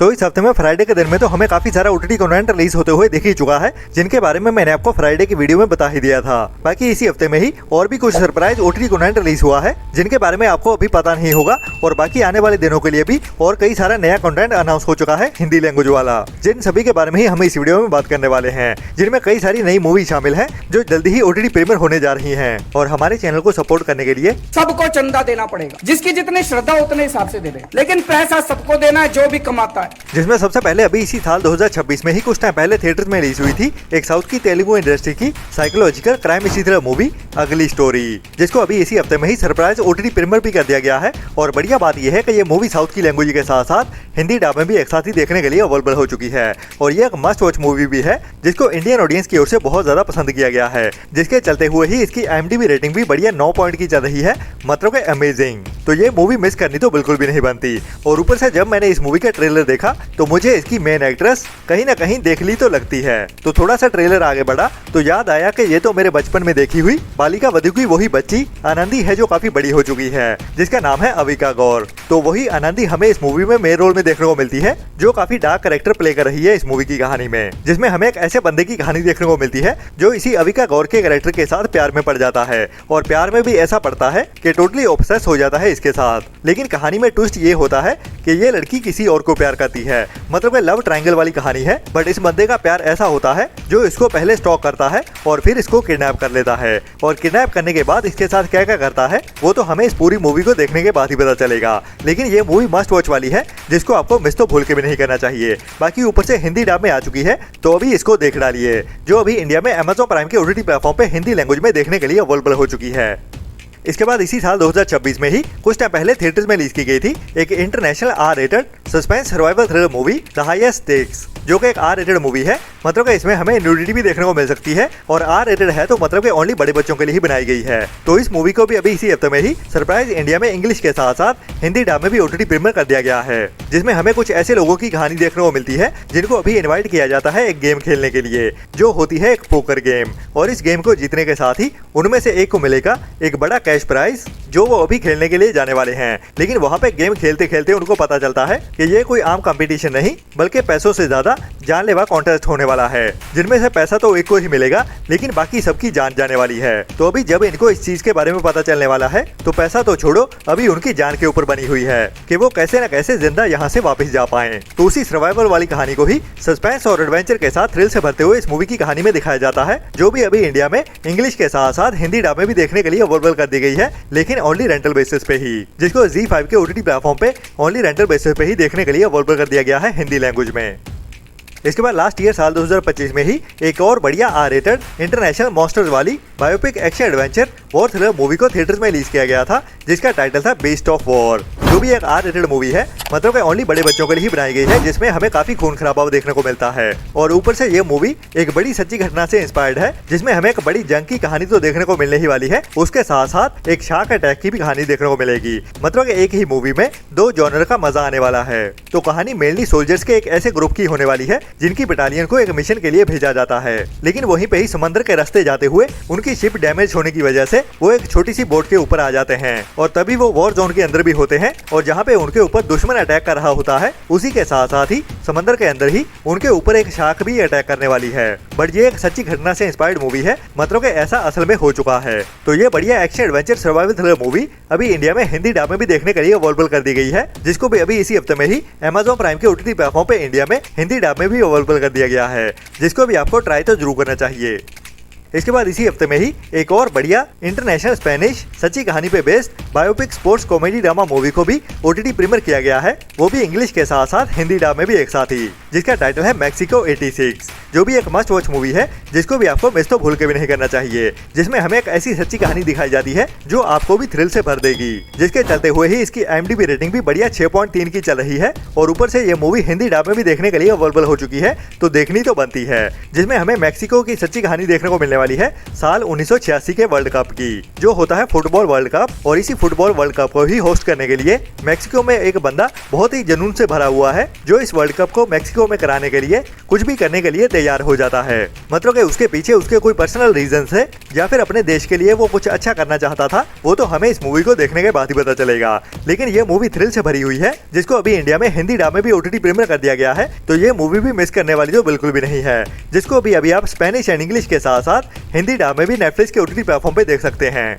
तो इस हफ्ते में फ्राइडे के दिन में तो हमें काफी सारा ओटीटी कंटेंट रिलीज होते हुए दिख ही चुका है, जिनके बारे में मैंने आपको फ्राइडे की वीडियो में बता ही दिया था। बाकी इसी हफ्ते में ही और भी कुछ सरप्राइज ओटीटी कंटेंट रिलीज हुआ है, जिनके बारे में आपको अभी पता नहीं होगा, और बाकी आने वाले दिनों के लिए भी और कई सारा नया कंटेंट अनाउंस हो चुका है हिंदी लैंग्वेज वाला, जिन सभी के बारे में ही हम इस वीडियो में बात करने वाले हैं, जिनमें कई सारी नई मूवी शामिल है जो जल्दी ही ओटीटी प्रीमियर होने जा रही है। और हमारे चैनल को सपोर्ट करने के लिए सबको चंदा देना पड़ेगा, जिसकी जितनी श्रद्धा उतने हिसाब से दे दे, लेकिन पैसा सबको देना है जो भी कमाता है। जिसमें सबसे पहले अभी इसी साल 2026 में ही कुछ टाइम पहले थिएटर्स में रिलीज हुई थी एक साउथ की तेलुगु इंडस्ट्री की साइकोलॉजिकल क्राइम थ्रिलर मूवी अगली स्टोरी, जिसको अभी इसी हफ्ते में ही सरप्राइज ओटीटी प्रीमियर भी कर दिया गया है। और बढ़िया बात यह है कि ये मूवी साउथ की लैंग्वेज के साथ साथ हिंदी डब में भी एक साथ ही देखने के लिए अवेलेबल हो चुकी है, और ये एक मस्ट वॉच मूवी भी है, जिसको इंडियन ऑडियंस की ओर से बहुत ज्यादा पसंद किया गया है, जिसके चलते हुए ही इसकी IMDb रेटिंग भी बढ़िया 9 पॉइंट की चल रही है, मतलब कि अमेजिंग। तो ये मूवी मिस करनी तो बिल्कुल भी नहीं बनती। और ऊपर से जब मैंने इस मूवी का ट्रेलर देखा तो मुझे इसकी मेन एक्ट्रेस कहीं ना कहीं देख ली तो लगती है। तो थोड़ा सा ट्रेलर आगे बढ़ा तो याद आया कि ये तो मेरे बचपन में देखी हुई बालिका वधू की वही बच्ची आनंदी है, जो काफी बड़ी हो चुकी है, जिसका नाम है अविका गौर। तो वही आनंदी हमें इस मूवी में मेन रोल में देखने को मिलती है, जो काफी डार्क कैरेक्टर प्ले कर रही है इस मूवी की कहानी में, जिसमें हमें एक ऐसे बंदे की कहानी देखने को मिलती है जो इसी अविका गौर के कैरेक्टर के साथ प्यार में पड़ जाता है, और प्यार में भी ऐसा पड़ता है कि टोटली ऑब्सेस हो जाता है इसके साथ। लेकिन कहानी में ट्विस्ट ये होता है कि ये लड़की किसी और को प्यार करती है, मतलब लव ट्रायंगल वाली कहानी है। बट इस बंदे का प्यार ऐसा होता है जो इसको पहले स्टॉक करता है और फिर इसको किडनैप कर लेता है, और किडनैप करने के बाद इसके साथ क्या क्या करता है वो तो हमें इस पूरी मूवी को देखने के बाद ही पता चलेगा। लेकिन ये मूवी मस्ट वॉच वाली है, जिसको आपको मिस तो भूल के भी नहीं करना चाहिए। बाकी ऊपर से हिंदी डब में आ चुकी है, तो अभी इसको देख डालिए, जो अभी इंडिया में Amazon प्राइम के ओटीटी प्लेटफॉर्म पे हिंदी लैंग्वेज में देखने के लिए अवेलेबल हो चुकी है। इसके बाद इसी साल 2026 में ही कुछ टाइम पहले थिएटर्स में रिलीज की गई थी एक international R rated suspense survival thriller movie the highest stakes, जो कि एक R-रेटेड मूवी है, मतलब कि इसमें हमें न्यूडिटी भी देखने को मिल सकती है, और R-रेटेड है तो मतलब कि ओनली बड़े बच्चों के लिए ही बनाई गई है। तो इस मूवी को भी अभी इसी हफ्ते में ही सरप्राइज इंडिया में इंग्लिश के साथ साथ हिंदी डब में भी ओटीटी प्रीमियर कर दिया गया है, जिसमें हमें कुछ ऐसे लोगों की कहानी देखने को मिलती है जिनको अभी इन्वाइट किया जाता है एक गेम खेलने के लिए, जो होती है एक पोकर गेम, और इस गेम को जीतने के साथ ही उनमें से एक को मिलेगा एक बड़ा कैश प्राइज, जो वो अभी खेलने के लिए जाने वाले हैं। लेकिन वहाँ पे गेम खेलते खेलते उनको पता चलता है कि ये कोई आम कंपटीशन नहीं, बल्कि पैसों से ज्यादा जानलेवा कॉन्टेस्ट होने वाला है, जिनमें से पैसा तो एक को ही मिलेगा, लेकिन बाकी सबकी जान जाने वाली है। तो अभी जब इनको इस चीज के बारे में पता चलने वाला है, तो पैसा तो छोड़ो, अभी उनकी जान के ऊपर बनी हुई है कि वो कैसे न कैसे जिंदा यहाँ से वापस जा पाए। तो उसी सर्वाइवल वाली कहानी को ही सस्पेंस और एडवेंचर के साथ थ्रिल से भरते हुए इस मूवी की कहानी में दिखाया जाता है, जो भी अभी इंडिया में इंग्लिश के साथ साथ हिंदी डब में भी देखने के लिए अवेलेबल कर दी गई है, लेकिन ओनली रेंटल बेसिस पे ही, जिसको ZEE5 के ओटीटी प्लेटफॉर्म पे ओनली रेंटल बेसिस पे ही देखने के लिए अवेलेबल कर दिया गया है हिंदी लैंग्वेज में। इसके बाद लास्ट ईयर साल 2025 में ही एक और बढ़िया R-रेटेड इंटरनेशनल मॉन्स्टर्स वाली biopic action adventure war thriller movie को थिएटर्स में रिलीज किया गया था, जिसका टाइटल था बीस्ट ऑफ वॉर, जो भी एक R-रेटेड मूवी है, मतलब कि ओनली बड़े बच्चों के लिए ही बनाई गई है, जिसमें हमें काफी खून खराबा देखने को मिलता है। और ऊपर से ये मूवी एक बड़ी सच्ची घटना से इंस्पायर्ड है, जिसमें हमें एक बड़ी जंग की कहानी तो देखने को मिलने ही वाली है, उसके साथ साथ एक शार्क अटैक की भी कहानी देखने को मिलेगी, मतलब कि एक ही मूवी में दो जॉनर का मजा आने वाला है। तो कहानी मेनली सोल्जर्स के एक ऐसे ग्रुप की होने वाली है जिनकी बटालियन को एक मिशन के लिए भेजा जाता है, लेकिन वहीं पे ही समंदर के रास्ते जाते हुए उनकी शिप डैमेज होने की वजह से वो एक छोटी सी बोट के ऊपर आ जाते हैं, और तभी वो वॉर जोन के अंदर भी होते हैं, और जहाँ पे उनके ऊपर दुश्मन अटैक कर रहा होता है, उसी के साथ साथ ही समंदर के अंदर ही उनके ऊपर एक शार्क भी अटैक करने वाली है। बट ये एक सच्ची घटना से इंस्पायर्ड मूवी है, मतलब कि ऐसा असल में हो चुका है। तो ये बढ़िया action adventure survival thriller movie अभी इंडिया में हिंदी डब में भी देखने के लिए अवेलेबल कर दी गई है, जिसको भी अभी इसी हफ्ते में ही Amazon प्राइम के ओटीटी प्लेटफॉर्म पे इंडिया में हिंदी डब में भी अवेलेबल कर दिया गया है, जिसको भी आपको ट्राई तो जरूर करना चाहिए। इसके बाद इसी हफ्ते में ही एक और बढ़िया इंटरनेशनल स्पेनिश सच्ची कहानी पे based biopic sports comedy drama movie को भी ओटीटी प्रीमियर किया गया है, वो भी इंग्लिश के साथ साथ हिंदी डब में भी एक साथ ही, जिसका टाइटल है मैक्सिको 86, जो भी एक मस्ट वॉच मूवी है, जिसको भी आपको मिस तो भूल के भी नहीं करना चाहिए, जिसमें हमें एक ऐसी सच्ची कहानी दिखाई जाती है जो आपको भी थ्रिल से भर देगी, जिसके चलते हुए ही इसकी IMDb रेटिंग भी बढ़िया 6.3 की चल रही है, और ऊपर से ये मूवी हिंदी डब में भी देखने के लिए अवेलेबल हो चुकी है, तो देखनी तो बनती है, जिसमें हमें मैक्सिको की सच्ची कहानी देखने को मिलने वाली है साल 1986 के वर्ल्ड कप की, जो होता है फुटबॉल वर्ल्ड कप, और इसी फुटबॉल वर्ल्ड कप को ही होस्ट करने के लिए मैक्सिको में एक बंदा बहुत ही जुनून से भरा हुआ है, जो इस वर्ल्ड कप को मैक्सिको शो में कराने के लिए कुछ भी करने के लिए तैयार हो जाता है। मतलब कि उसके पीछे उसके कोई पर्सनल रीजंस है या फिर अपने देश के लिए वो कुछ अच्छा करना चाहता था, वो तो हमें इस मूवी को देखने के बाद ही पता चलेगा। लेकिन ये मूवी थ्रिल से भरी हुई है, जिसको अभी इंडिया में हिंदी डब में भी OTT प्रीमियर कर दिया गया है, तो ये मूवी भी मिस करने वाली तो बिल्कुल भी नहीं है, जिसको अभी आप स्पेनिश एंड इंग्लिश के साथ साथ हिंदी डब में भी नेटफ्लिक्स के OTT प्लेटफॉर्म पे देख सकते हैं।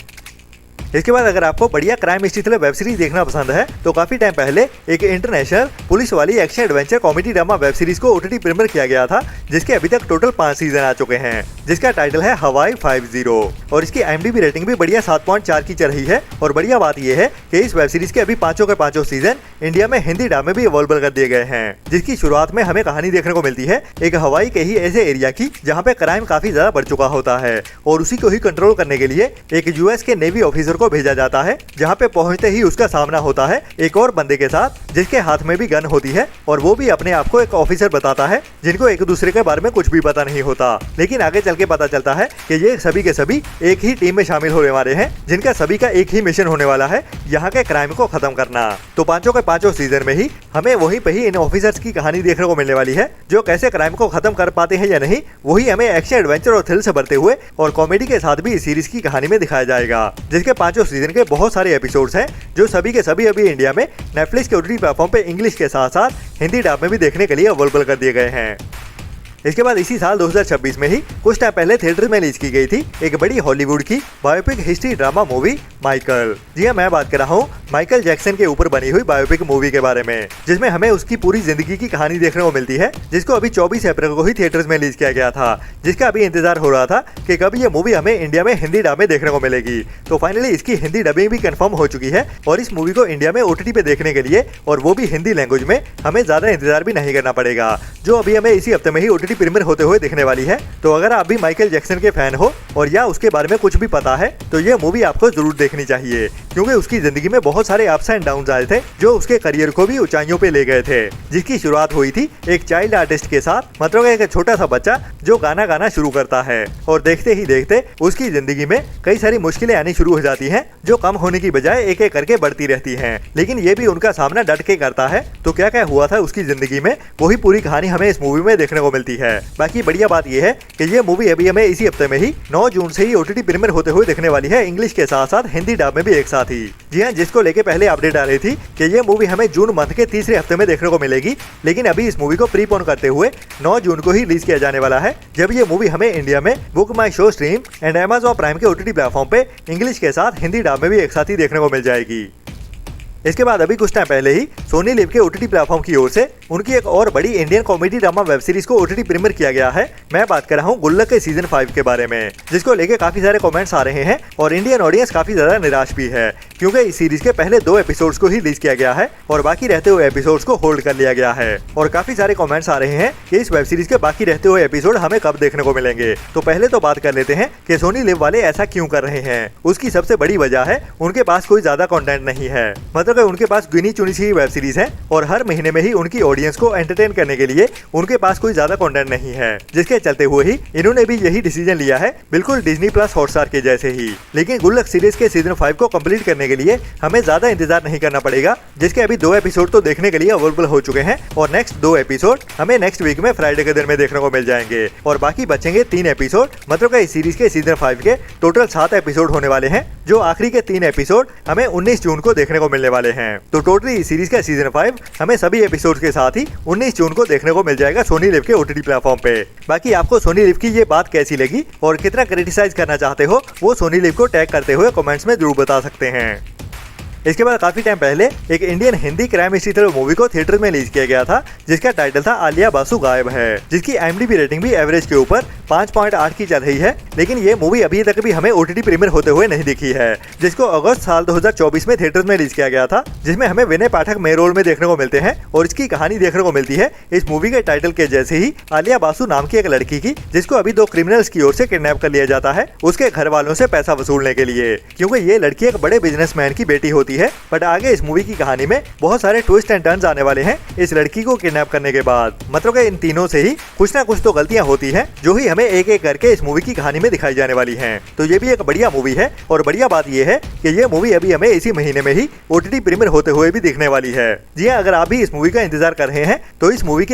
इसके बाद अगर आपको बढ़िया crime history thriller web series देखना पसंद है तो काफी टाइम पहले एक इंटरनेशनल पुलिस वाली action adventure comedy drama web series को OTT प्रीमियर किया गया था, जिसके अभी तक टोटल 5 सीजन आ चुके हैं, जिसका टाइटल है हवाई 50 और इसकी IMDb रेटिंग भी बढ़िया 7.4 की चल रही है। और बढ़िया बात यह है कि इस वेब सीरीज के अभी पांचों के पांचों सीजन इंडिया में हिंदी डब में भी अवेलेबल कर दिए गए हैं, जिसकी शुरुआत में हमें कहानी देखने को मिलती है एक हवाई के ही ऐसे एरिया की जहाँ पे क्राइम काफी ज्यादा बढ़ चुका होता है और उसी को ही कंट्रोल करने के लिए एक US के नेवी ऑफिसर को भेजा जाता है, जहाँ पे पहुंचते ही उसका सामना होता है एक और बंदे के साथ जिसके हाथ में भी गन होती है और वो भी अपने आप को एक ऑफिसर बताता है, जिनको एक दूसरे के बारे में कुछ भी पता नहीं होता। लेकिन आगे चल के पता चलता है कि ये सभी के सभी एक ही टीम में शामिल होने वाले हैं, जिनका सभी का एक ही मिशन होने वाला है, यहाँ के क्राइम को खत्म करना। तो पांचों के पांचों सीजन में ही हमें वहीं पे ही इन ऑफिसर्स की कहानी देखने को मिलने वाली है, जो कैसे क्राइम को खत्म कर पाते हैं या नहीं, वही हमें एक्शन एडवेंचर और थ्रिल से भरते हुए और कॉमेडी के साथ भी इस सीरीज की कहानी में दिखाया जाएगा, जिसके पांचों सीजन के बहुत सारे एपिसोड्स हैं जो सभी के सभी अभी इंडिया में नेटफ्लिक्स के OTT प्लेटफॉर्म पे इंग्लिश के साथ साथ हिंदी डब में भी देखने के लिए अवेलेबल कर दिए गए हैं। इसके बाद इसी साल 2026 में ही कुछ टाइम पहले थिएटर में रिलीज की गई थी एक बड़ी हॉलीवुड की biopic history drama movie Michael. जी हाँ, मैं बात कर रहा हूँ माइकल जैक्सन के ऊपर बनी हुई बायोपिक मूवी के बारे में, जिसमें हमें उसकी पूरी जिंदगी की कहानी देखने को मिलती है, जिसको अभी 24 अप्रैल को ही थिएटर्स में रिलीज किया गया था, जिसका अभी इंतजार हो रहा था कि कब ये मूवी हमें इंडिया में हिंदी डब में देखने को मिलेगी। तो फाइनली इसकी हिंदी डबिंग भी कंफर्म हो चुकी है और इस मूवी को इंडिया में OTT पे देखने के लिए और वो भी हिंदी लैंग्वेज में हमें ज्यादा इंतजार भी नहीं करना पड़ेगा, जो अभी हमें इसी हफ्ते में ही OTT प्रीमियर होते हुए दिखने वाली है। तो अगर आप भी माइकल जैक्सन के फैन हो और या उसके बारे में कुछ भी पता है तो ये मूवी आपको जरूर देखनी चाहिए, क्योंकि उसकी जिंदगी में बहुत सारे अप्स एंड डाउन्स आए थे जो उसके करियर को भी ऊंचाइयों पे ले गए थे, जिसकी शुरुआत हुई थी एक चाइल्ड आर्टिस्ट के साथ, मतलब एक छोटा सा बच्चा जो गाना गाना शुरू करता है और देखते ही देखते उसकी जिंदगी में कई सारी मुश्किलें आनी शुरू हो जाती हैं, जो कम होने की बजाय एक एक करके बढ़ती रहती हैं, लेकिन ये भी उनका सामना डट के करता है। तो क्या क्या हुआ था उसकी जिंदगी में, वही पूरी कहानी हमें इस मूवी में देखने को मिलती है। बाकी बढ़िया बात यह है कि ये मूवी अभी हमें इसी हफ्ते में ही 9 जून से ही OTT प्रीमियर होते हुए देखने वाली है, इंग्लिश के साथ साथ हिंदी डब में भी एक साथ ही। जी हाँ, जिसको लेके पहले अपडेट आ रही थी कि ये मूवी हमें जून मंथ के तीसरे हफ्ते में देखने को मिलेगी, लेकिन अभी इस मूवी को प्रीपोन करते हुए 9 जून को ही रिलीज किया जाने वाला है, जब ये मूवी हमें इंडिया में book my show stream and Amazon prime के OTT प्लेटफॉर्म पे इंग्लिश के साथ हिंदी डब में भी एक साथ ही देखने को मिल जाएगी। इसके बाद अभी कुछ टाइम पहले ही सोनी लिव के OTT प्लेटफॉर्म की ओर से उनकी एक और बड़ी Indian comedy drama web series को OTT प्रीमियर किया गया है। मैं बात कर रहा हूँ गुल्लक के सीजन 5 के बारे में, जिसको लेके काफी सारे कमेंट्स आ रहे हैं और इंडियन ऑडियंस काफी ज्यादा निराश भी है, क्योंकि इस सीरीज के पहले 2 एपिसोड्स को ही रिलीज किया गया है और बाकी रहते हुए एपिसोड्स को होल्ड कर लिया गया है। और काफी सारे कमेंट्स आ रहे हैं कि इस वेब सीरीज के बाकी रहते हुए एपिसोड हमें कब देखने को मिलेंगे। तो पहले तो बात कर लेते हैं कि सोनी लिव वाले ऐसा क्यों कर रहे हैं। उसकी सबसे बड़ी वजह है उनके पास कोई ज्यादा कंटेंट नहीं है, मतलब उनके पास गिनी चुनी सी वेब सीरीज है और हर महीने में ही उनकी ऑडियंस को एंटरटेन करने के लिए उनके पास कोई ज्यादा कंटेंट नहीं है, जिसके चलते हुए ही इन्होंने भी यही डिसीजन लिया है, बिल्कुल डिज्नी प्लस हॉटस्टार के जैसे ही। लेकिन गुल्लक सीरीज के सीजन 5 को कंप्लीट करने के लिए हमें ज्यादा इंतजार नहीं करना पड़ेगा, जिसके अभी 2 एपिसोड तो देखने के लिए अवेलेबल हो चुके हैं और नेक्स्ट 2 एपिसोड हमें नेक्स्ट वीक में फ्राइडे के दिन में देखने को मिल जाएंगे और बाकी बचेंगे 3 एपिसोड, मतलब इस सीरीज के सीजन 5 के टोटल 7 एपिसोड होने वाले हैं, जो आखिरी के 3 एपिसोड हमें 19 जून को देखने को मिलने वाले हैं। तो टोटली इस सीरीज का सीजन 5 हमें सभी एपिसोड के साथ ही 19 जून को देखने को मिल जाएगा सोनी लिव के OTT प्लेटफॉर्म पे। बाकी आपको सोनी लिव की ये बात कैसी लगी और कितना क्रिटिसाइज करना चाहते हो, वो सोनी लिव को टैग करते हुए कमेंट्स में जरूर बता सकते हैं। इसके बाद काफी टाइम पहले एक Indian Hindi crime history thriller movie को थिएटर में रिलीज किया गया था, जिसका टाइटल था आलिया बासु गायब है, जिसकी IMDb रेटिंग भी एवरेज के ऊपर 5.8 की चल रही है। लेकिन ये मूवी अभी तक भी हमें OTT प्रीमियर होते हुए नहीं दिखी है, जिसको अगस्त साल 2024 में थिएटर में रिलीज किया गया था, जिसमें हमें विनय पाठक मेन रोल में देखने को मिलते हैं और इसकी कहानी देखने को मिलती है इस मूवी के टाइटल के जैसे ही, आलिया बासु नाम की एक लड़की की, जिसको अभी 2 क्रिमिनल्स की ओर से किडनैप कर लिया जाता है उसके घर वालों से पैसा वसूलने के लिए, क्योंकि ये लड़की एक बड़े बिजनेसमैन की बेटी होती है। बट आगे इस मूवी की कहानी में बहुत सारे ट्विस्ट एंड टर्न्स आने वाले हैं इस लड़की को किडनैप करने के बाद, मतलब इन तीनों से ही कुछ ना कुछ तो गलतियां होती हैं, जो ही हमें एक एक करके इस मूवी की कहानी में दिखाई जाने वाली हैं। तो ये भी एक बढ़िया मूवी है और बढ़िया बात ये है कि ये मूवी अभी हमें इसी महीने में ही OTT प्रीमियर होते हुए भी दिखने वाली है। जी हाँ, अगर आप भी इस मूवी का इंतजार कर रहे हैं तो इस मूवी के